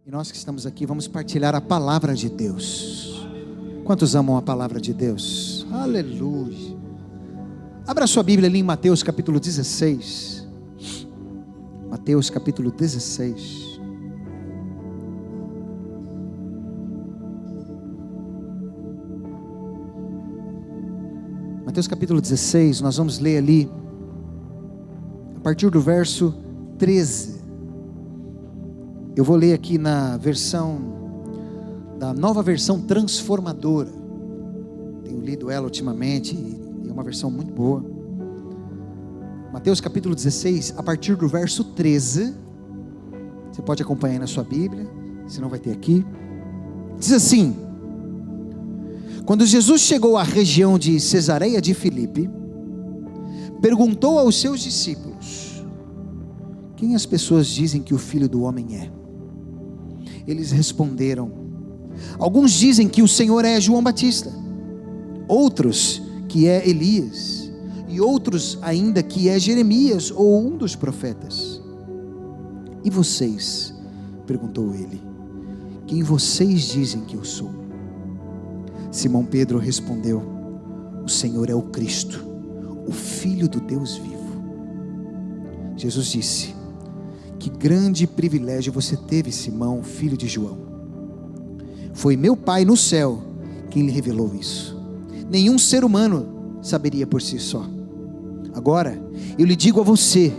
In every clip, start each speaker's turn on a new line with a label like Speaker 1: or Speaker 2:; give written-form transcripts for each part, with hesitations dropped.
Speaker 1: E nós que estamos aqui vamos partilhar a palavra de Deus. Quantos amam a palavra de Deus? Aleluia. Abra sua Bíblia ali em Mateus capítulo 16. Mateus capítulo 16. Mateus capítulo 16, nós vamos ler ali a partir do verso 13. Eu vou ler aqui na nova versão transformadora. Tenho lido ela ultimamente e é uma versão muito boa. Mateus capítulo 16, a partir do verso 13. Você pode acompanhar aí na sua Bíblia, senão vai ter aqui. Diz assim: quando Jesus chegou à região de Cesareia de Filipe, perguntou aos seus discípulos: quem as pessoas dizem que o Filho do Homem é? Eles responderam: alguns dizem que o Senhor é João Batista, outros que é Elias, e outros ainda que é Jeremias ou um dos profetas. E vocês? Perguntou ele: quem vocês dizem que eu sou? Simão Pedro respondeu: o Senhor é o Cristo, o Filho do Deus vivo. Jesus disse: que grande privilégio você teve, Simão, filho de João. Foi meu Pai no céu quem lhe revelou isso. Nenhum ser humano saberia por si só. Agora eu lhe digo a você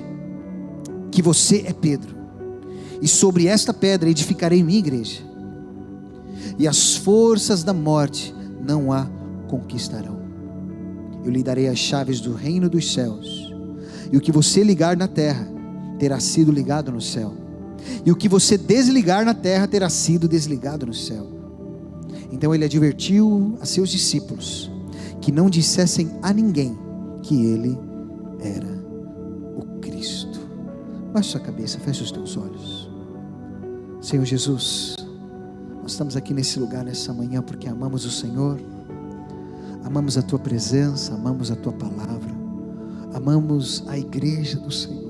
Speaker 1: que você é Pedro, e sobre esta pedra edificarei minha igreja, e as forças da morte não a conquistarão. Eu lhe darei as chaves do reino dos céus, e o que você ligar na terra terá sido ligado no céu, e o que você desligar na terra terá sido desligado no céu. Então ele advertiu a seus discípulos que não dissessem a ninguém que ele era o Cristo. Baixe sua cabeça, feche os teus olhos. Senhor Jesus, nós estamos aqui nesse lugar nessa manhã porque amamos o Senhor, amamos a tua presença, amamos a tua palavra, amamos a igreja do Senhor.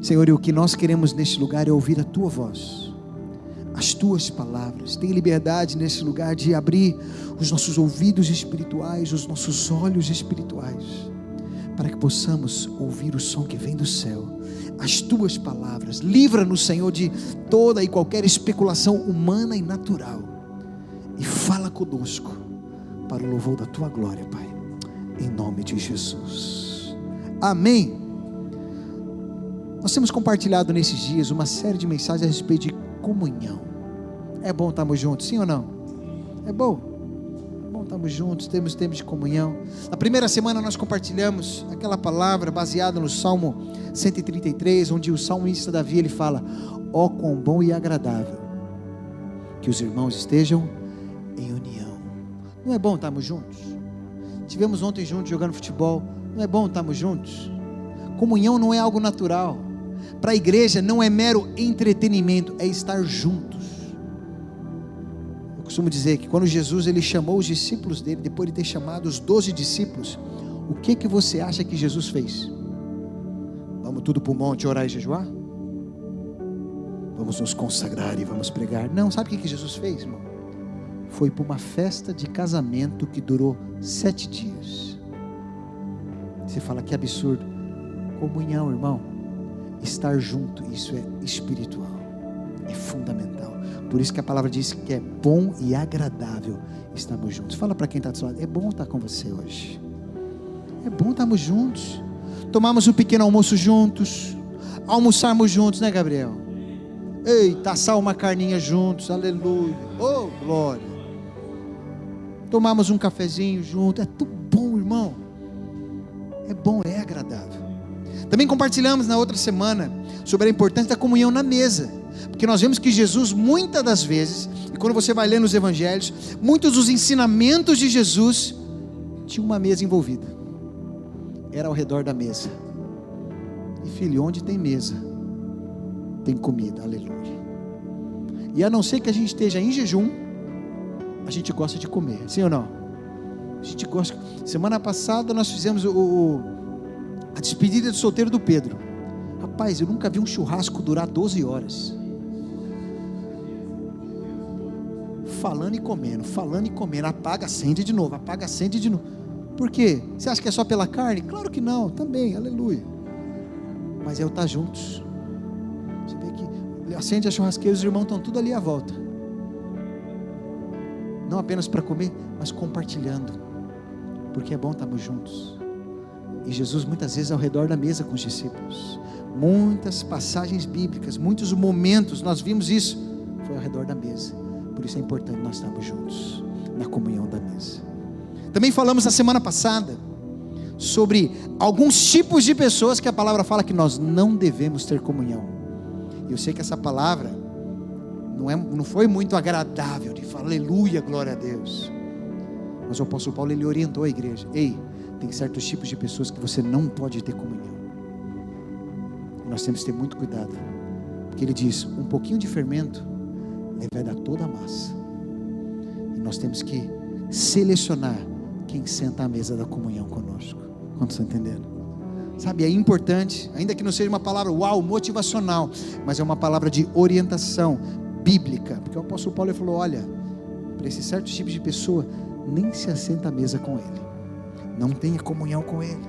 Speaker 1: Senhor, e o que nós queremos neste lugar é ouvir a tua voz, as tuas palavras. Tem liberdade nesse lugar de abrir os nossos ouvidos espirituais, os nossos olhos espirituais, para que possamos ouvir o som que vem do céu, as tuas palavras. Livra-nos, Senhor, de toda e qualquer especulação humana e natural, e fala conosco para o louvor da tua glória, Pai, em nome de Jesus, amém. Nós temos compartilhado nesses dias uma série de mensagens a respeito de comunhão. É bom estarmos juntos, sim ou não? É bom estarmos juntos, temos tempo de comunhão. Na primeira semana nós compartilhamos aquela palavra baseada no Salmo 133, onde o salmista Davi ele fala: ó quão bom e agradável que os irmãos estejam em união. Não é bom estarmos juntos? Tivemos ontem juntos jogando futebol. Não é bom estarmos juntos? Comunhão não é algo natural. Para a igreja não é mero entretenimento, é estar juntos. Eu costumo dizer que quando Jesus ele chamou os discípulos dele, depois de ter chamado os 12 discípulos, o que você acha que Jesus fez? Vamos tudo para o monte orar e jejuar? Vamos nos consagrar e vamos pregar? Não, sabe o que Jesus fez, irmão? Foi para uma festa de casamento que durou 7 dias. Você fala que absurdo. Comunhão, irmão, estar junto, isso é espiritual, é fundamental. Por isso que a palavra diz que é bom e agradável estarmos juntos. Fala para quem está do seu lado: é bom estar com você hoje, é bom estarmos juntos, tomarmos um pequeno almoço juntos, almoçarmos juntos, né, Gabriel? Eita, assar uma carninha juntos, aleluia, oh glória, tomarmos um cafezinho junto, é tudo bom, irmão, é bom, é agradável. Também compartilhamos na outra semana sobre a importância da comunhão na mesa, porque nós vemos que Jesus muitas das vezes, e quando você vai ler nos evangelhos, muitos dos ensinamentos de Jesus tinha uma mesa envolvida, era ao redor da mesa. E filho, onde tem mesa tem comida, aleluia. E a não ser que a gente esteja em jejum, a gente gosta de comer, sim ou não? A gente gosta. Semana passada nós fizemos a despedida do solteiro do Pedro. Rapaz, eu nunca vi um churrasco durar 12 horas. falando e comendo, apaga, acende de novo, apaga, acende de novo. Por quê? Você acha que é só pela carne? Claro que não, também, aleluia. Mas é o estar juntos. Você vê que acende a churrasqueira, os irmãos estão tudo ali à volta. Não apenas para comer, mas compartilhando. Porque é bom estarmos juntos. E Jesus muitas vezes ao redor da mesa com os discípulos. Muitas passagens bíblicas, muitos momentos, nós vimos isso, foi ao redor da mesa. Por isso é importante nós estarmos juntos, na comunhão da mesa. Também falamos na semana passada, sobre alguns tipos de pessoas que a palavra fala que nós não devemos ter comunhão. E eu sei que essa palavra não foi muito agradável de falar, aleluia, glória a Deus. Mas o apóstolo Paulo, ele orientou a igreja: ei, tem certos tipos de pessoas que você não pode ter comunhão. E nós temos que ter muito cuidado, porque ele diz, um pouquinho de fermento leveda toda a massa. E nós temos que selecionar quem senta à mesa da comunhão conosco. Quantos estão entendendo? Sabe, é importante, ainda que não seja uma palavra motivacional, mas é uma palavra de orientação bíblica, porque o apóstolo Paulo falou, olha, para esses certos tipos de pessoa, nem se assenta à mesa com ele, não tenha comunhão com ele.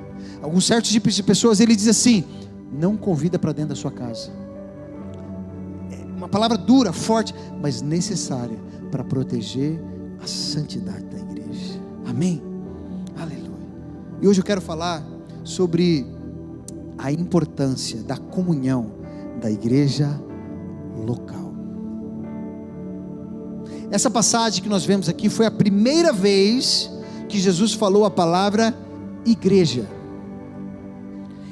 Speaker 1: Alguns certos tipos de pessoas, ele diz assim, não convida para dentro da sua casa. É uma palavra dura, forte, mas necessária para proteger a santidade da igreja. Amém? Aleluia. E hoje eu quero falar sobre a importância da comunhão da igreja local. Essa passagem que nós vemos aqui foi a primeira vez que Jesus falou a palavra igreja.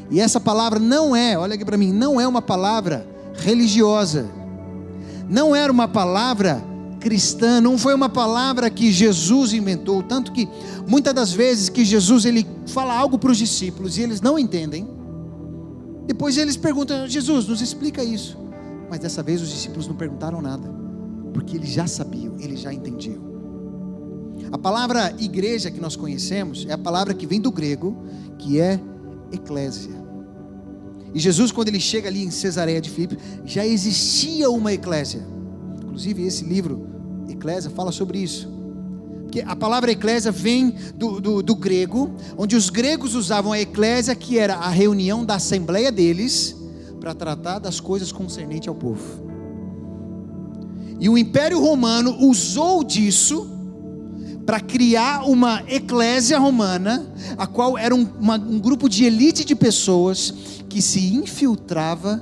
Speaker 1: E essa palavra não é, olha aqui para mim, não é uma palavra religiosa, não era uma palavra cristã, não foi uma palavra que Jesus inventou, tanto que muitas das vezes que Jesus ele fala algo para os discípulos e eles não entendem, depois eles perguntam, Jesus, nos explica isso. Mas dessa vez os discípulos não perguntaram nada, porque eles já sabiam, eles já entendiam. A palavra igreja que nós conhecemos é a palavra que vem do grego, que é eclésia. E Jesus, quando ele chega ali em Cesareia de Filipe, já existia uma eclésia. Inclusive esse livro, Eclésia, fala sobre isso. Porque a palavra eclésia vem do grego, onde os gregos usavam a eclésia, que era a reunião da assembleia deles, para tratar das coisas concernentes ao povo. E o Império Romano usou disso para criar uma eclésia romana, a qual era um grupo de elite de pessoas que se infiltrava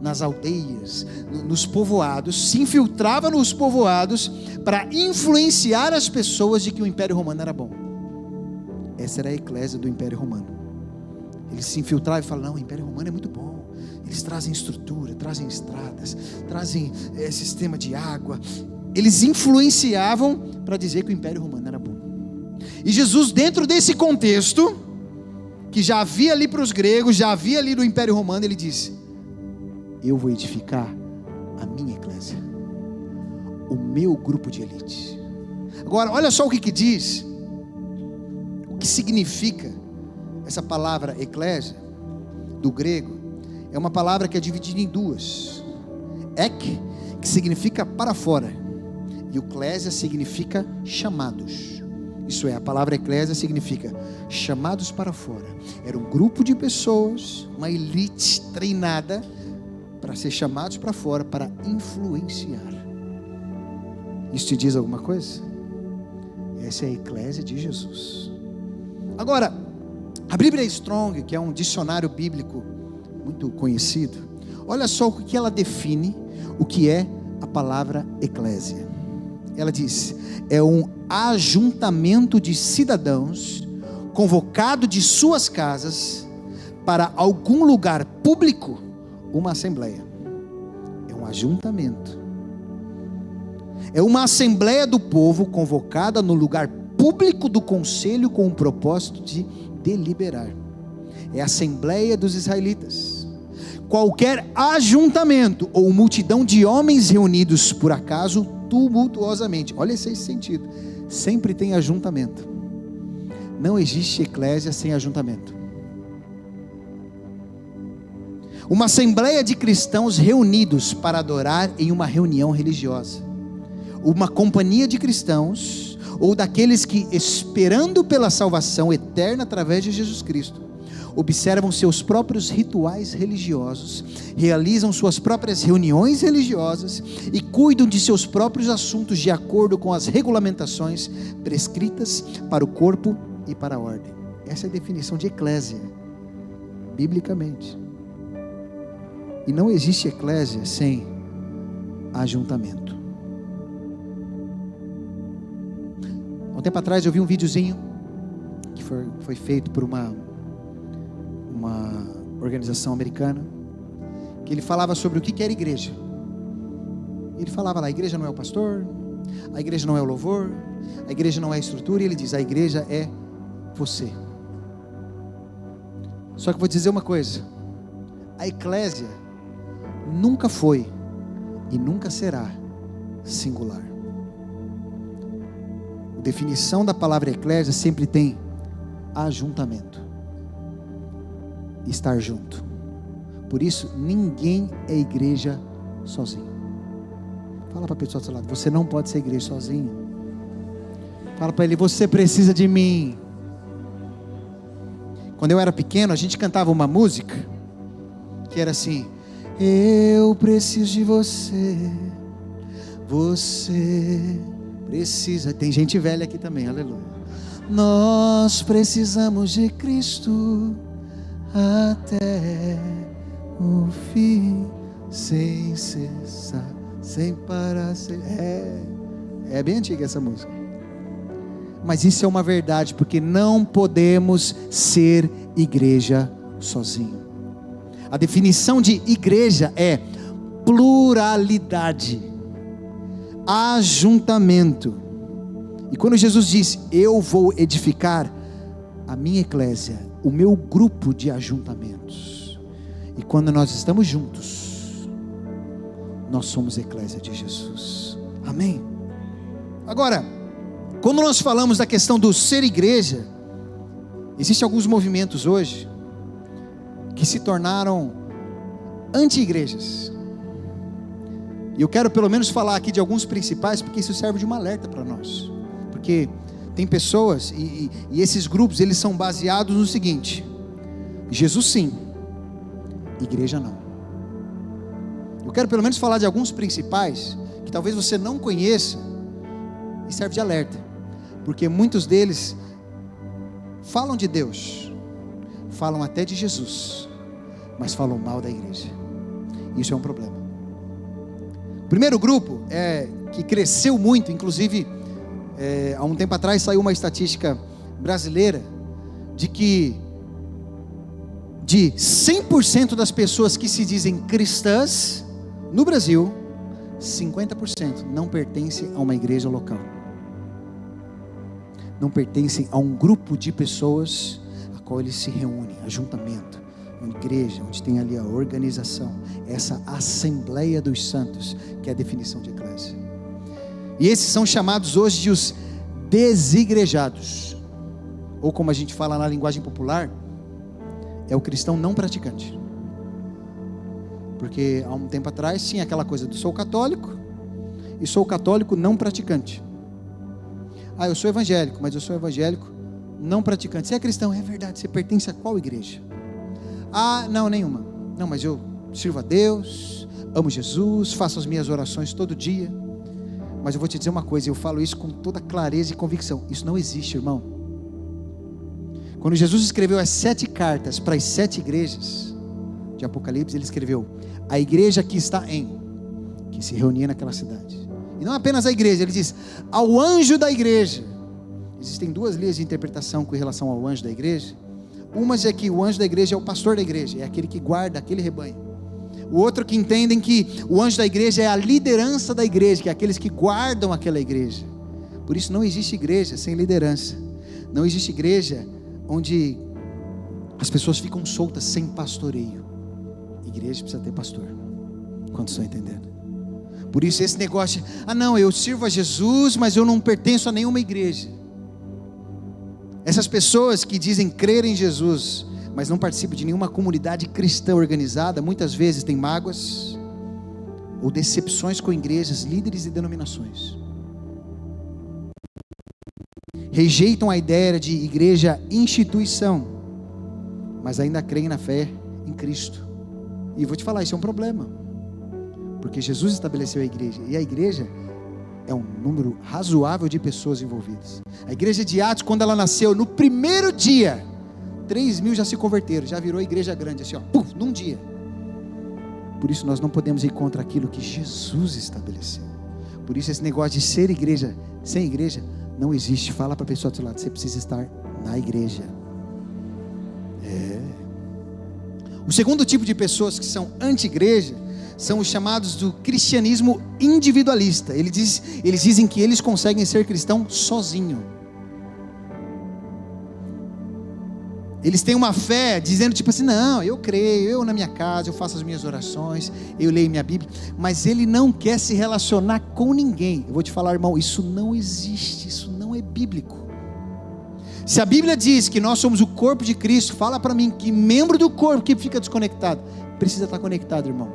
Speaker 1: nas aldeias, nos povoados, se infiltrava nos povoados para influenciar as pessoas de que o Império Romano era bom. Essa era a eclésia do Império Romano. Eles se infiltravam e falavam, não, o Império Romano é muito bom, eles trazem estrutura, trazem estradas, trazem sistema de água. Eles influenciavam para dizer que o Império Romano era bom. E Jesus, dentro desse contexto, que já havia ali para os gregos, já havia ali no Império Romano, ele disse, eu vou edificar a minha eclésia, o meu grupo de elite. Agora, olha só o que diz, o que significa essa palavra eclésia, do grego, é uma palavra que é dividida em duas. Ek, que significa para fora, e o clésia significa chamados. Isso é, a palavra eclésia significa chamados para fora. Era um grupo de pessoas, uma elite treinada para ser chamados para fora, para influenciar. Isso te diz alguma coisa? Essa é a eclésia de Jesus. Agora, a Bíblia Strong, que é um dicionário bíblico muito conhecido, olha só o que ela define, o que é a palavra eclésia. Ela diz, é um ajuntamento de cidadãos, convocado de suas casas, para algum lugar público, uma assembleia. É um ajuntamento, é uma assembleia do povo, convocada no lugar público do conselho, com o propósito de deliberar. É a assembleia dos israelitas. Qualquer ajuntamento ou multidão de homens reunidos por acaso tumultuosamente, olha esse sentido, sempre tem ajuntamento. Não existe eclésia sem ajuntamento. Uma assembleia de cristãos reunidos para adorar em uma reunião religiosa, uma companhia de cristãos, ou daqueles que, esperando pela salvação eterna através de Jesus Cristo, observam seus próprios rituais religiosos, realizam suas próprias reuniões religiosas e cuidam de seus próprios assuntos de acordo com as regulamentações prescritas para o corpo e para a ordem. Essa é a definição de eclésia, biblicamente. E não existe eclésia sem ajuntamento. Há um tempo atrás eu vi um videozinho que foi feito por uma organização americana, que ele falava sobre o que era igreja. Ele falava lá: a igreja não é o pastor, a igreja não é o louvor, a igreja não é a estrutura, e ele diz: a igreja é você. Só que eu vou dizer uma coisa: a eclésia nunca foi e nunca será singular. A definição da palavra eclésia sempre tem ajuntamento, estar junto. Por isso, ninguém é igreja sozinho. Fala para a pessoa do seu lado: você não pode ser igreja sozinho. Fala para ele: você precisa de mim. Quando eu era pequeno, a gente cantava uma música que era assim: eu preciso de você, você precisa. Tem gente velha aqui também, aleluia. Nós precisamos de Cristo até o fim, sem cessar, sem parar. É bem antiga essa música, mas isso é uma verdade, porque não podemos ser igreja sozinho. A definição de igreja é pluralidade, ajuntamento. E quando Jesus diz: eu vou edificar a minha eclésia, o meu grupo de ajuntamentos, e quando nós estamos juntos, nós somos a eclésia de Jesus. Amém? Agora, quando nós falamos da questão do ser igreja, existem alguns movimentos hoje que se tornaram anti-igrejas. E eu quero pelo menos falar aqui de alguns principais, porque isso serve de um alerta para nós. Porque tem pessoas, e esses grupos, eles são baseados no seguinte: Jesus sim, igreja não. Eu quero pelo menos falar de alguns principais, que talvez você não conheça, e serve de alerta. Porque muitos deles falam de Deus, falam até de Jesus, mas falam mal da igreja. Isso é um problema. O primeiro grupo que cresceu muito, inclusive há um tempo atrás saiu uma estatística brasileira de que de 100% das pessoas que se dizem cristãs no Brasil, 50% não pertencem a uma igreja local, não pertencem a um grupo de pessoas a qual eles se reúnem, ajuntamento, uma igreja, onde tem ali a organização, essa assembleia dos santos, que é a definição de eclésia. E esses são chamados hoje de os desigrejados, ou como a gente fala na linguagem popular, é o cristão não praticante. Porque há um tempo atrás tinha aquela coisa do sou católico e sou católico não praticante. Ah, eu sou evangélico, mas eu sou evangélico não praticante. Você é cristão? É verdade. Você pertence a qual igreja? Ah, não, nenhuma. Não, mas eu sirvo a Deus, amo Jesus, faço as minhas orações todo dia. Mas eu vou te dizer uma coisa, eu falo isso com toda clareza e convicção: isso não existe, irmão. Quando Jesus escreveu as 7 cartas para as 7 igrejas de Apocalipse, ele escreveu: a igreja que está que se reunia naquela cidade. E não apenas a igreja, ele diz: ao anjo da igreja. Existem 2 linhas de interpretação com relação ao anjo da igreja. Uma é que o anjo da igreja é o pastor da igreja, é aquele que guarda aquele rebanho. O outro que entendem que o anjo da igreja é a liderança da igreja, que é aqueles que guardam aquela igreja. Por isso não existe igreja sem liderança. Não existe igreja onde as pessoas ficam soltas sem pastoreio. Igreja precisa ter pastor. Quantos estão entendendo? Por isso esse negócio, não, eu sirvo a Jesus, mas eu não pertenço a nenhuma igreja. Essas pessoas que dizem crer em Jesus, mas não participam de nenhuma comunidade cristã organizada, muitas vezes têm mágoas ou decepções com igrejas, líderes e denominações. rejeitam a ideia de igreja instituição, mas ainda creem na fé em Cristo. E vou te falar, isso é um problema, porque Jesus estabeleceu a igreja, e a igreja é um número razoável de pessoas envolvidas. A igreja de Atos, quando ela nasceu, no primeiro dia, 3.000 já se converteram, já virou igreja grande, assim, num dia. Por isso nós não podemos ir contra aquilo que Jesus estabeleceu. Por isso esse negócio de ser igreja, sem igreja, não existe. Fala para a pessoa do seu lado, você precisa estar na igreja. O segundo tipo de pessoas que são anti-igreja são os chamados do cristianismo individualista. Eles dizem que eles conseguem ser cristão sozinho. Eles têm uma fé dizendo tipo assim, não, eu creio, eu na minha casa, eu faço as minhas orações, eu leio minha Bíblia, mas ele não quer se relacionar com ninguém. Eu vou te falar, irmão, isso não existe, isso não é bíblico. Se a Bíblia diz que nós somos o corpo de Cristo, fala para mim que membro do corpo que fica desconectado, precisa estar conectado, irmão.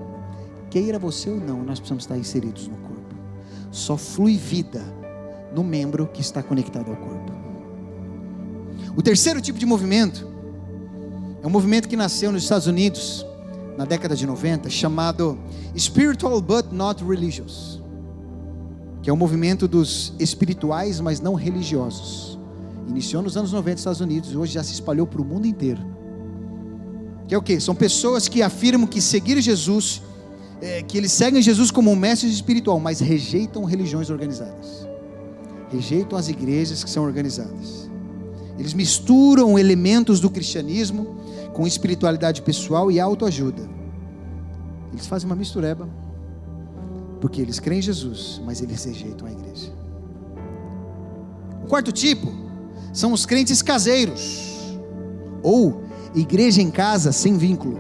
Speaker 1: Queira você ou não, nós precisamos estar inseridos no corpo. Só flui vida no membro que está conectado ao corpo. O terceiro tipo de movimento é um movimento que nasceu nos Estados Unidos na década de 90, chamado Spiritual But Not Religious, que é um movimento dos espirituais, mas não religiosos. Iniciou nos anos 90 nos Estados Unidos, e hoje já se espalhou para o mundo inteiro. Que é o quê? São pessoas que afirmam que seguir Jesus, que eles seguem Jesus como um mestre espiritual, mas rejeitam religiões organizadas, rejeitam as igrejas que são organizadas. Eles misturam elementos do cristianismo com espiritualidade pessoal e autoajuda. Eles fazem uma mistureba, porque eles creem em Jesus, mas eles rejeitam a igreja. O quarto tipo são os crentes caseiros, ou igreja em casa sem vínculo.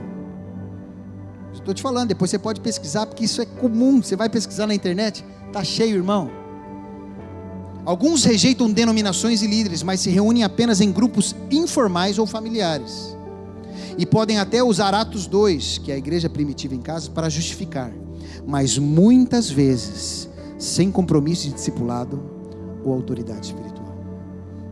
Speaker 1: Estou te falando, depois você pode pesquisar, porque isso é comum. Você vai pesquisar na internet, está cheio, irmão. Alguns rejeitam denominações e líderes, mas se reúnem apenas em grupos informais ou familiares. E podem até usar Atos 2, que é a igreja primitiva em casa, para justificar. Mas muitas vezes, sem compromisso de discipulado ou autoridade espiritual.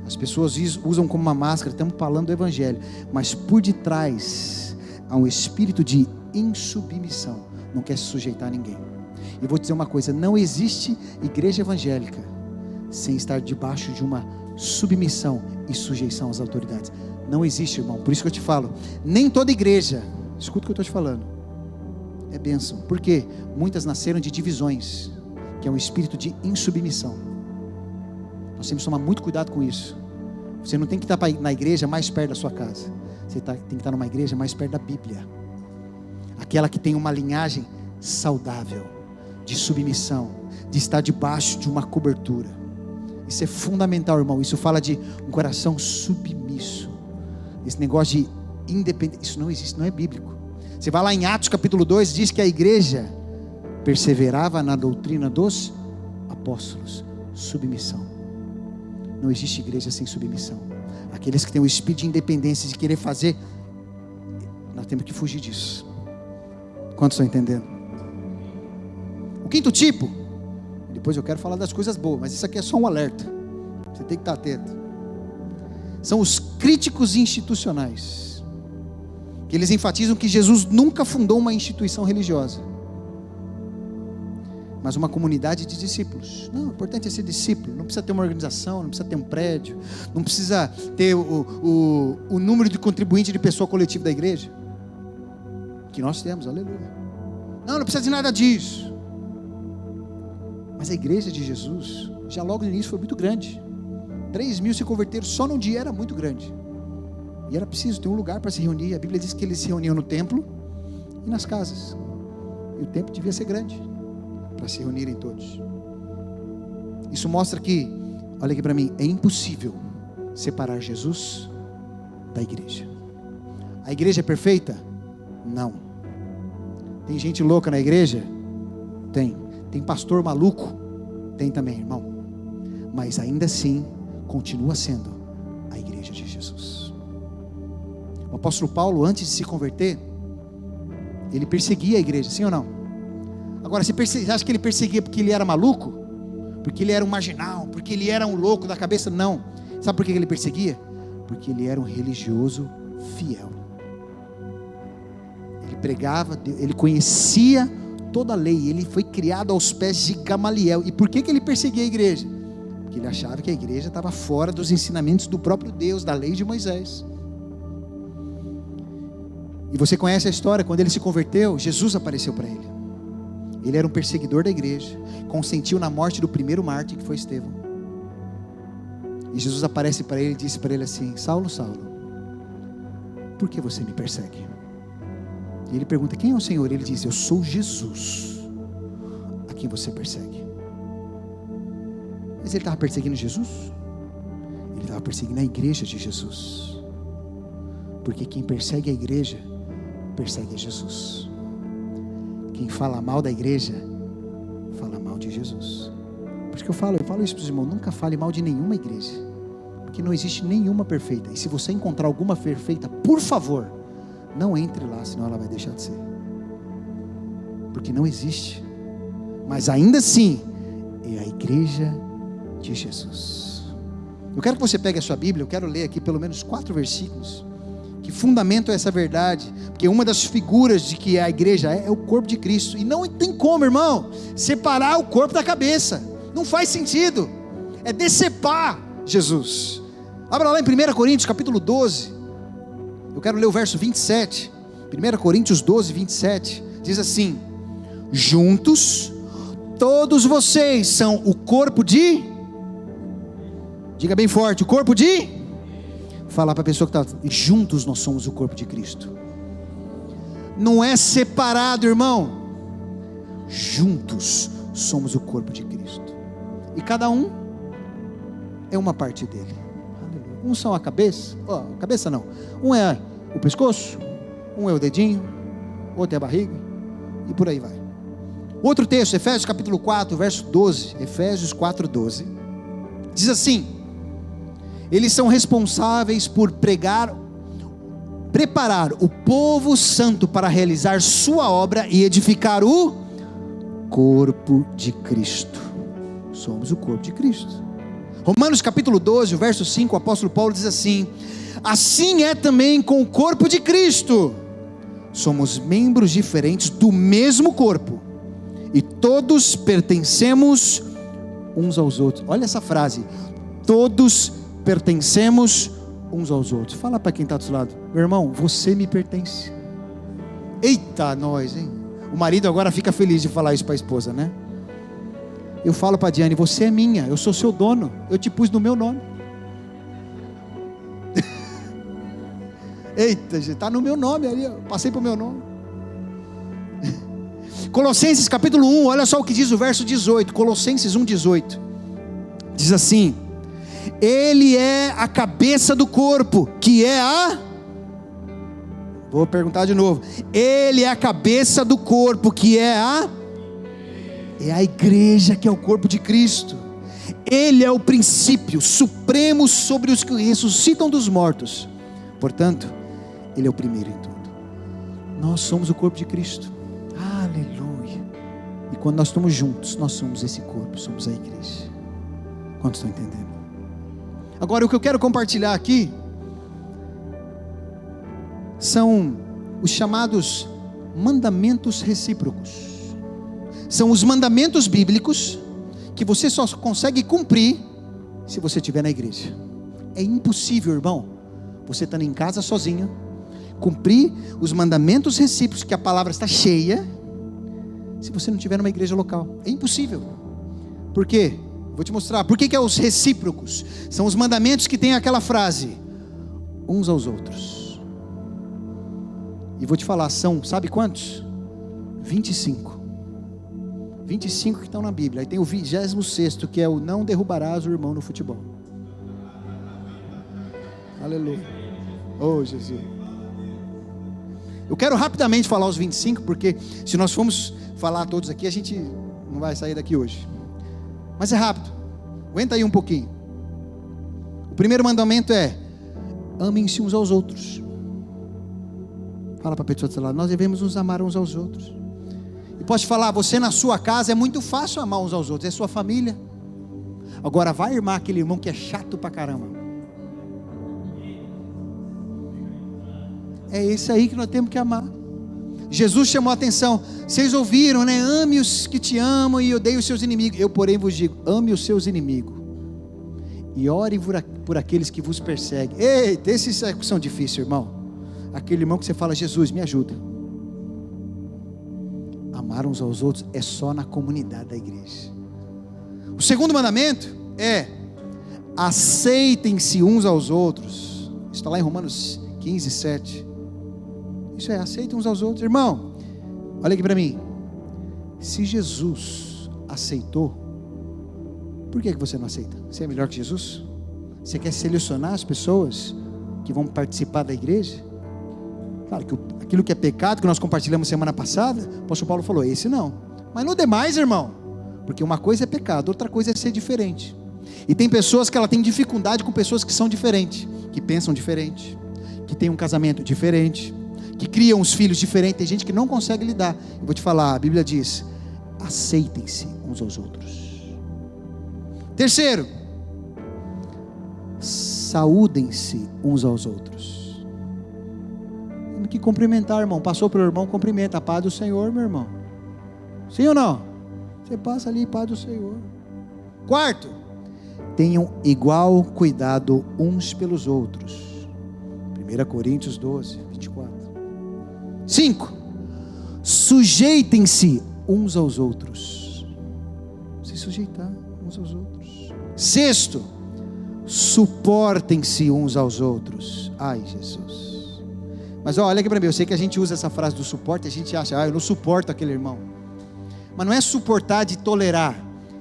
Speaker 1: As pessoas usam como uma máscara, estamos falando do evangelho, mas por detrás há um espírito de insubmissão. Não quer se sujeitar a ninguém. E vou te dizer uma coisa, não existe igreja evangélica sem estar debaixo de uma submissão e sujeição às autoridades. Não existe, irmão. Por isso que eu te falo, nem toda igreja, escuta o que eu estou te falando, é bênção. Por quê? Muitas nasceram de divisões, que é um espírito de insubmissão. Nós temos que tomar muito cuidado com isso. Você não tem que estar na igreja mais perto da sua casa, você tem que estar numa igreja mais perto da Bíblia, aquela que tem uma linhagem saudável, de submissão, de estar debaixo de uma cobertura. Isso é fundamental, irmão. Isso fala de um coração submisso. Esse negócio de independência, isso não existe, não é bíblico. Você vai lá em Atos capítulo 2, diz que a igreja perseverava na doutrina dos apóstolos. Submissão. Não existe igreja sem submissão. Aqueles que têm o espírito de independência, de querer fazer, nós temos que fugir disso. Quantos estão entendendo? O quinto tipo, depois eu quero falar das coisas boas, mas isso aqui é só um alerta, você tem que estar atento. São os críticos institucionais, que eles enfatizam que Jesus nunca fundou uma instituição religiosa, mas uma comunidade de discípulos. Não, o importante é ser discípulo. Não precisa ter uma organização, não precisa ter um prédio, não precisa ter o número de contribuinte de pessoa coletiva da igreja, que nós temos, aleluia. Não precisa de nada disso. Mas a igreja de Jesus, já logo no início, foi muito grande. 3.000 se converteram só num dia, era muito grande. E era preciso ter um lugar para se reunir. A Bíblia diz que eles se reuniam no templo e nas casas. E o templo devia ser grande, para se reunirem todos. Isso mostra que, olha aqui para mim, é impossível separar Jesus da igreja. A igreja é perfeita? Não. Tem gente louca na igreja? Tem. Tem pastor maluco? Tem também, irmão. Mas ainda assim, continua sendo a igreja de Jesus. O apóstolo Paulo, antes de se converter, ele perseguia a igreja, sim ou não? Agora, você acha que ele perseguia porque ele era maluco? Porque ele era um marginal? Porque ele era um louco da cabeça? Não. Sabe por que ele perseguia? Porque ele era um religioso fiel. Ele pregava, ele conhecia toda a lei, ele foi criado aos pés de Gamaliel. E por que ele perseguia a igreja? Porque ele achava que a igreja estava fora dos ensinamentos do próprio Deus, da lei de Moisés. E você conhece a história, quando ele se converteu, Jesus apareceu para ele. Ele era um perseguidor da igreja, consentiu na morte do primeiro mártir, que foi Estevão. E Jesus aparece para ele e disse para ele assim: Saulo, Saulo, por que você me persegue? E ele pergunta: quem é o Senhor? Ele diz: eu sou Jesus, a quem você persegue. Mas ele estava perseguindo Jesus? Ele estava perseguindo a igreja de Jesus. Porque quem persegue a igreja, persegue a Jesus. Quem fala mal da igreja, fala mal de Jesus. Por isso que eu falo isso para os irmãos: nunca fale mal de nenhuma igreja, porque não existe nenhuma perfeita. E se você encontrar alguma perfeita, por favor, não entre lá, senão ela vai deixar de ser. Porque não existe. Mas ainda assim, é a igreja de Jesus. Eu quero que você pegue a sua Bíblia. Eu quero ler aqui pelo menos 4 versículos que fundamentam essa verdade. Porque uma das figuras de que a igreja é o corpo de Cristo. E não tem como, irmão, separar o corpo da cabeça. Não faz sentido. É decepar Jesus. Abra lá em 1 Coríntios capítulo 12. Eu quero ler o verso 27. 1 Coríntios 12, 27. Diz assim: juntos todos vocês são o corpo de... Diga bem forte: o corpo de... Falar para a pessoa que está... Juntos nós somos o corpo de Cristo. Não é separado, irmão. Juntos somos o corpo de Cristo. E cada um é uma parte dele. Um são a cabeça. Cabeça não. Um é o pescoço, um é o dedinho, outro é a barriga, e por aí vai. Outro texto, Efésios capítulo 4, verso 12. Efésios 4, 12. Diz assim: eles são responsáveis por preparar o povo santo para realizar sua obra e edificar o corpo de Cristo. Somos o corpo de Cristo. Romanos capítulo 12, o verso 5, o apóstolo Paulo diz assim: assim é também com o corpo de Cristo. Somos membros diferentes do mesmo corpo, e todos pertencemos uns aos outros. Olha essa frase: todos pertencemos uns aos outros. Fala para quem está do seu lado: meu irmão, você me pertence. Eita, nós, hein? O marido agora fica feliz de falar isso para a esposa, né? Eu falo para a Diane: você é minha, eu sou seu dono, eu te pus no meu nome. Eita, está no meu nome ali, passei para o meu nome. Colossenses capítulo 1, olha só o que diz o verso 18. Colossenses 1, 18. Diz assim: ele é a cabeça do corpo, que é a... Vou perguntar de novo. Ele é a cabeça do corpo, que é a... É a igreja, que é o corpo de Cristo. Ele é o princípio supremo sobre os que ressuscitam dos mortos. Portanto, ele é o primeiro em tudo. Nós somos o corpo de Cristo. Aleluia. E quando nós estamos juntos, nós somos esse corpo, somos a igreja. Quantos estão entendendo? Agora, o que eu quero compartilhar aqui são os chamados mandamentos recíprocos. São os mandamentos bíblicos que você só consegue cumprir se você estiver na igreja. É impossível, irmão, você estando em casa sozinho, cumprir os mandamentos recíprocos, que a palavra está cheia, se você não estiver numa igreja local. É impossível. Por quê? Vou te mostrar. Por que é os recíprocos? São os mandamentos que tem aquela frase: uns aos outros. E vou te falar, são, sabe quantos? 25. 25 que estão na Bíblia. Aí tem o 26º, que é o não derrubarás o irmão no futebol. Aleluia. Oh, Jesus. Eu quero rapidamente falar os 25, porque se nós formos falar todos aqui, a gente não vai sair daqui hoje. Mas é rápido. Aguenta aí um pouquinho. O primeiro mandamento é: amem-se uns aos outros. Fala para a pessoa do seu lado: nós devemos nos amar uns aos outros. E pode falar: você na sua casa é muito fácil amar uns aos outros, é sua família. Agora vai amar aquele irmão que é chato pra caramba. É esse aí que nós temos que amar. Jesus chamou a atenção. Vocês ouviram, né? Ame os que te amam e odeie os seus inimigos. Eu, porém, vos digo: ame os seus inimigos e ore por aqueles que vos perseguem. Eita, esses são difíceis, irmão. Aquele irmão que você fala: Jesus, me ajuda. Amar uns aos outros é só na comunidade da igreja. O segundo mandamento é: aceitem-se uns aos outros. Isso está lá em Romanos 15, 7. Isso é, aceitem uns aos outros. Irmão, olha aqui para mim. Se Jesus aceitou, por que você não aceita? Você é melhor que Jesus? Você quer selecionar as pessoas que vão participar da igreja? Claro que aquilo que é pecado, que nós compartilhamos semana passada, o apóstolo Paulo falou: esse não. Mas no demais, irmão, porque uma coisa é pecado, outra coisa é ser diferente. E tem pessoas que ela tem dificuldade com pessoas que são diferentes, que pensam diferente, que têm um casamento diferente, que criam os filhos diferentes. Tem gente que não consegue lidar. Eu vou te falar, a Bíblia diz: aceitem-se uns aos outros. Terceiro, saúdem-se uns aos outros. Tem que cumprimentar, irmão. Passou pelo irmão, cumprimenta. A paz do Senhor, meu irmão. Sim ou não? Você passa ali, paz do Senhor. Quarto, tenham igual cuidado uns pelos outros. 1 Coríntios 12, 24. 5. Sujeitem-se uns aos outros. Se sujeitar uns aos outros. 6. Suportem-se uns aos outros. Ai, Jesus. Mas olha aqui para mim, eu sei que a gente usa essa frase do suporte, a gente acha: eu não suporto aquele irmão. Mas não é suportar de tolerar,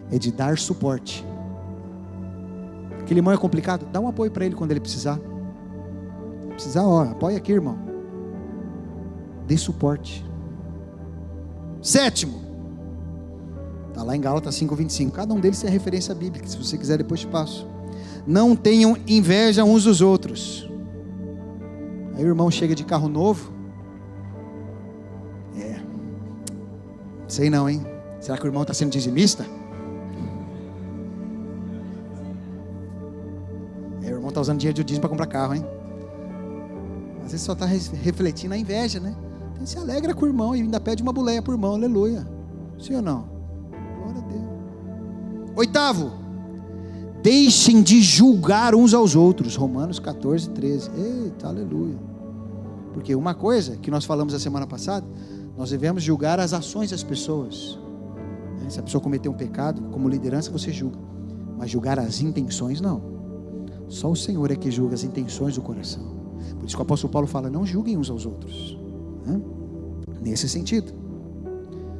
Speaker 1: é de dar suporte. Aquele irmão é complicado, dá um apoio para ele quando ele precisar. Precisar, apoia aqui, irmão. Dê suporte. 7. Está lá em Gálatas 5:25. Cada um deles tem a referência bíblica. Se você quiser, depois te passo. Não tenham inveja uns dos outros. Aí o irmão chega de carro novo. Sei não, hein? Será que o irmão está sendo dizimista? O irmão está usando dinheiro de dízimo para comprar carro, hein? Às vezes só está refletindo a inveja, né? Então se alegra com o irmão e ainda pede uma boleia para o irmão, aleluia. Sim ou não? Glória a Deus. 8. Deixem de julgar uns aos outros. Romanos 14, 13. Eita, aleluia. Porque uma coisa que nós falamos a semana passada, nós devemos julgar as ações das pessoas. Se a pessoa cometeu um pecado, como liderança você julga, mas julgar as intenções não. Só o Senhor é que julga as intenções do coração. Por isso que o apóstolo Paulo fala: não julguem uns aos outros, nesse sentido.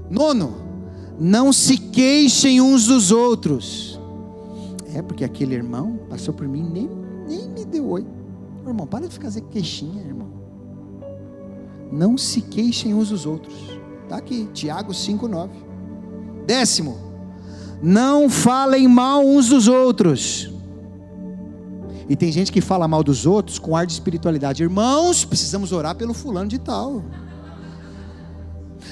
Speaker 1: 9. Não se queixem uns dos outros. Porque aquele irmão passou por mim, nem me deu oi. Irmão, para de ficar fazendo queixinha, irmão. Não se queixem uns dos outros. Está aqui, Tiago 5:9. 10. Não falem mal uns dos outros. E tem gente que fala mal dos outros com ar de espiritualidade. Irmãos, precisamos orar pelo fulano de tal,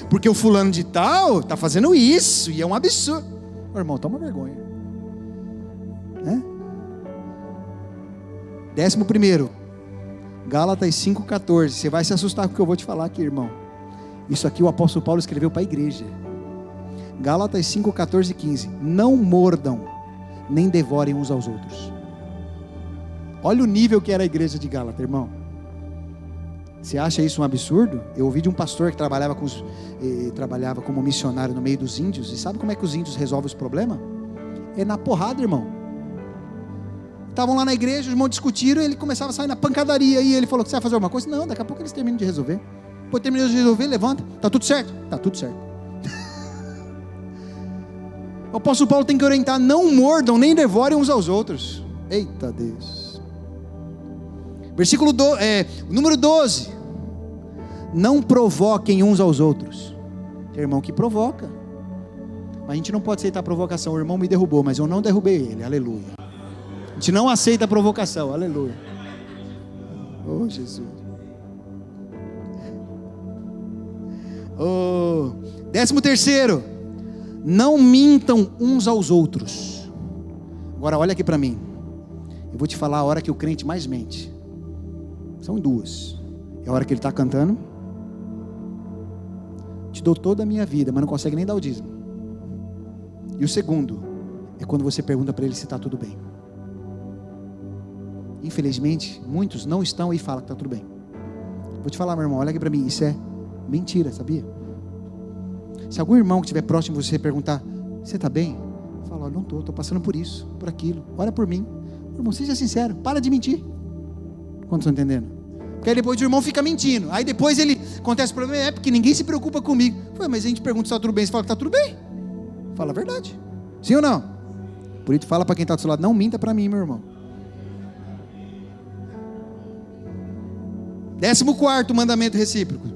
Speaker 1: porque o fulano de tal está fazendo isso, e é um absurdo. Irmão, toma vergonha, né? 11. Gálatas 5:14. Você vai se assustar com o que eu vou te falar aqui, irmão. Isso aqui o apóstolo Paulo escreveu para a igreja. Gálatas 5:14 e 15. Não mordam, nem devorem uns aos outros. Olha o nível que era a igreja de Gálatas, irmão. Você acha isso um absurdo? Eu ouvi de um pastor que trabalhava como missionário no meio dos índios. E sabe como é que os índios resolvem os problemas? É na porrada, irmão. Estavam lá na igreja, os irmãos discutiram, ele começava a sair na pancadaria, e ele falou: você vai fazer alguma coisa? Não, daqui a pouco eles terminam de resolver. Depois terminou de resolver, levanta, está tudo certo? Está tudo certo. O apóstolo Paulo tem que orientar: não mordam, nem devorem uns aos outros. Eita Deus. Versículo número 12. Não provoquem uns aos outros. Tem irmão que provoca, mas a gente não pode aceitar a provocação. O irmão me derrubou, mas eu não derrubei ele, aleluia. A gente não aceita a provocação, aleluia. Oh Jesus. 13. Não mintam uns aos outros. Agora olha aqui para mim. Eu vou te falar a hora que o crente mais mente. São duas. É a hora que ele está cantando. Te dou toda a minha vida, mas não consegue nem dar o dízimo. E o segundo é quando você pergunta para ele se está tudo bem. Infelizmente, muitos não estão e falam que está tudo bem. Vou te falar, meu irmão, olha aqui para mim, isso é mentira, sabia? Se algum irmão que estiver próximo de você perguntar, você está bem? Fala, não estou passando por isso, por aquilo, ora por mim. Irmão, seja sincero, para de mentir. Quantos estão entendendo? Porque aí depois o irmão fica mentindo. Aí depois ele acontece o problema, porque ninguém se preocupa comigo. Mas a gente pergunta se está tudo bem, você fala que está tudo bem. Fala a verdade. Sim ou não? Por isso fala para quem está do seu lado, não minta para mim, meu irmão. 14º mandamento recíproco,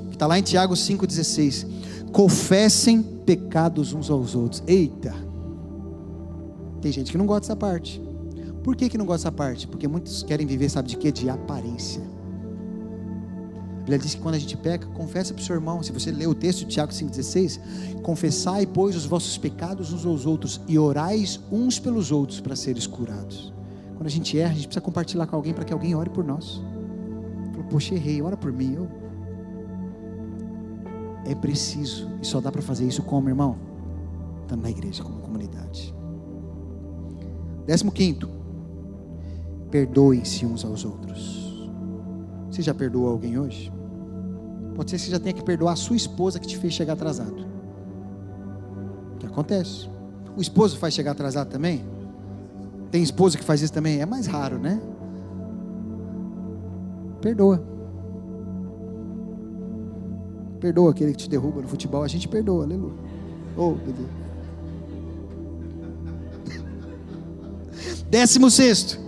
Speaker 1: que está lá em Tiago 5,16. Confessem pecados uns aos outros. Eita! Tem gente que não gosta dessa parte. Por que não gosta dessa parte? Porque muitos querem viver, sabe de quê? De aparência. A Bíblia diz que quando a gente peca, confessa para o seu irmão. Se você ler o texto de Tiago 5,16, confessai, pois, os vossos pecados uns aos outros e orais uns pelos outros para seres curados. Quando a gente erra, a gente precisa compartilhar com alguém para que alguém ore por nós. Poxa, errei, ora por mim. É preciso, e só dá para fazer isso como, irmão? Estando na igreja, como comunidade. 15º, perdoem-se uns aos outros. Você já perdoou alguém hoje? Pode ser que você já tenha que perdoar a sua esposa que te fez chegar atrasado. O que acontece? O esposo faz chegar atrasado também? Tem esposa que faz isso também? É mais raro, né? Perdoa. Perdoa aquele que te derruba no futebol. A gente perdoa, aleluia. Bebê. 16º,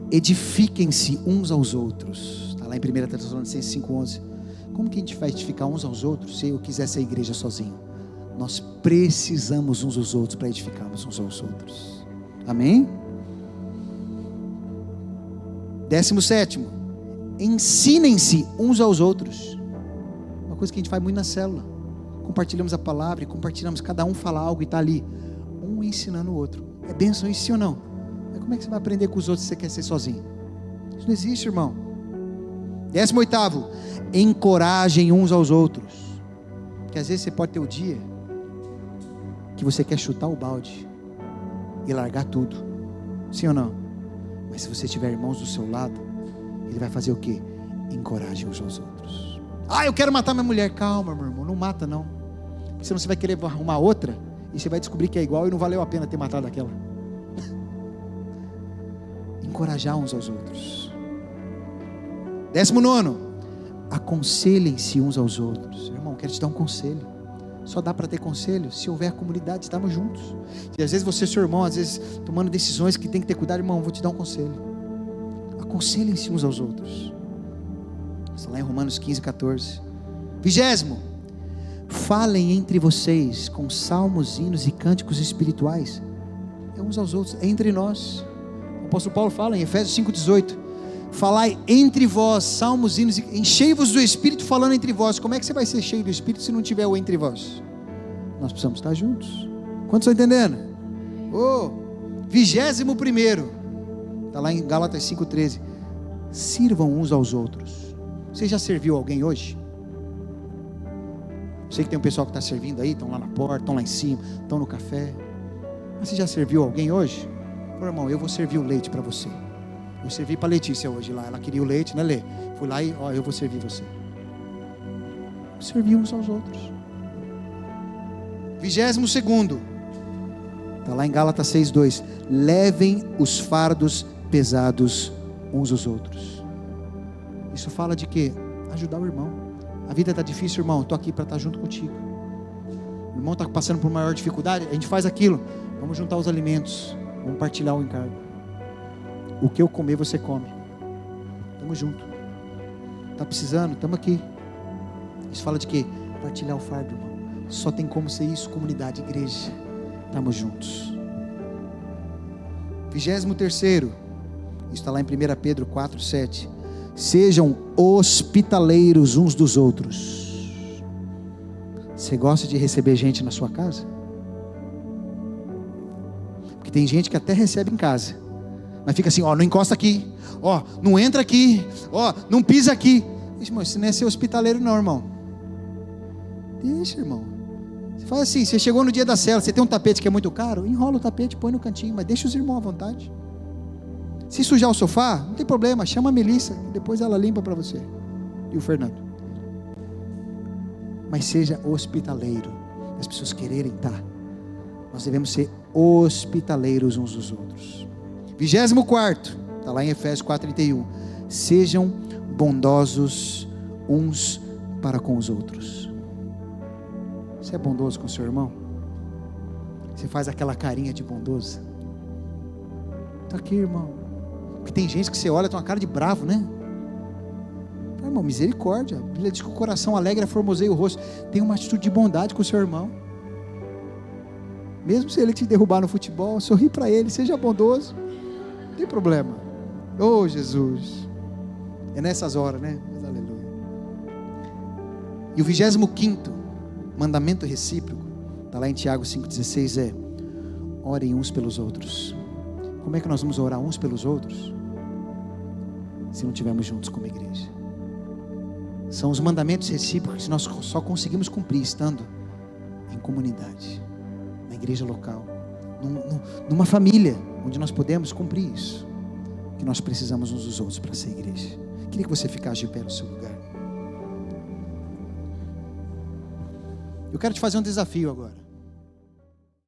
Speaker 1: edifiquem-se uns aos outros. Está lá em 1 Tessalonicenses 5,11. Como que a gente vai edificar uns aos outros se eu quiser ser igreja sozinho? Nós precisamos uns aos outros para edificarmos uns aos outros. Amém? 17º, ensinem-se uns aos outros. Uma coisa que a gente faz muito na célula. Compartilhamos a palavra e compartilhamos, cada um fala algo e está ali, um ensinando o outro. É bênção isso, sim ou não? Mas como é que você vai aprender com os outros se você quer ser sozinho? Isso não existe, irmão. 18º, encorajem uns aos outros. Porque às vezes você pode ter o dia que você quer chutar o balde e largar tudo. Sim ou não? Mas se você tiver irmãos do seu lado, ele vai fazer o quê? Encorajem uns aos outros. Eu quero matar minha mulher. Calma, meu irmão, não mata não. Porque senão você vai querer arrumar outra e você vai descobrir que é igual e não valeu a pena ter matado aquela. Encorajar uns aos outros. 19º, aconselhem-se uns aos outros. Irmão, quero te dar um conselho. Só dá para ter conselho se houver comunidade, estamos juntos. E às vezes você, seu irmão, às vezes tomando decisões que tem que ter cuidado, irmão, vou te dar um conselho. Aconselhem-se uns aos outros. Está lá em Romanos 15,14. 20º, falem entre vocês com salmos, hinos e cânticos espirituais. É uns aos outros, é entre nós. O apóstolo Paulo fala em Efésios 5,18. Falai entre vós, salmos, hinos, enchei-vos do Espírito falando entre vós. Como é que você vai ser cheio do Espírito se não tiver o entre vós? Nós precisamos estar juntos. Quantos estão entendendo? 21º, está lá em Gálatas 5,13. Sirvam uns aos outros. Você já serviu alguém hoje? Sei que tem um pessoal que está servindo aí, estão lá na porta, estão lá em cima, estão no café. Mas você já serviu alguém hoje? Pô, irmão, eu vou servir o leite para você. Eu servi para a Letícia hoje lá. Ela queria o leite, né, Lê? Fui lá e, eu vou servir você. Servir uns aos outros. 22º, está lá em Gálatas 6,2. Levem os fardos pesados uns aos outros. Isso fala de quê? Ajudar o irmão. A vida está difícil, irmão. Estou aqui para estar junto contigo. O irmão está passando por maior dificuldade. A gente faz aquilo. Vamos juntar os alimentos. Vamos partilhar o encargo. O que eu comer, você come. Estamos juntos. Está precisando? Estamos aqui. Isso fala de quê? Partilhar o fardo, irmão. Só tem como ser isso, comunidade, igreja. Estamos juntos. 23º. Isso está lá em 1 Pedro 4,7. Sejam hospitaleiros uns dos outros. Você gosta de receber gente na sua casa? Porque tem gente que até recebe em casa, Mas fica assim, ó, não encosta aqui, ó, não entra aqui, ó, não pisa aqui. Irmão, isso não é ser hospitaleiro não, irmão. Deixa, irmão. Você faz assim, você chegou no dia da cela, você tem um tapete que é muito caro, enrola o tapete, põe no cantinho, mas deixa os irmãos à vontade. Se sujar o sofá, não tem problema, chama a Melissa, depois ela limpa para você. E o Fernando. Mas seja hospitaleiro. As pessoas quererem, tá? Nós devemos ser hospitaleiros uns dos outros. 24º, está lá em Efésios 4:31. Sejam bondosos uns para com os outros. Você é bondoso com o seu irmão? Você faz aquela carinha de bondoso? Está aqui, irmão. Porque tem gente que você olha, tem uma cara de bravo, né? Irmão, misericórdia. A Bíblia diz que o coração alegre formoseia o rosto. Tem uma atitude de bondade com o seu irmão. Mesmo se ele te derrubar no futebol, sorri para ele, seja bondoso. Não tem problema. Oh, Jesus. É nessas horas, né? Mas aleluia. E o 25º mandamento recíproco, está lá em Tiago 5,16, é: orem uns pelos outros. Como é que nós vamos orar uns pelos outros se não estivermos juntos como igreja? São os mandamentos recíprocos que nós só conseguimos cumprir estando em comunidade, na igreja local, numa família, onde nós podemos cumprir isso, que nós precisamos uns dos outros para ser igreja. Queria que você ficasse de pé no seu lugar. Eu quero te fazer um desafio agora.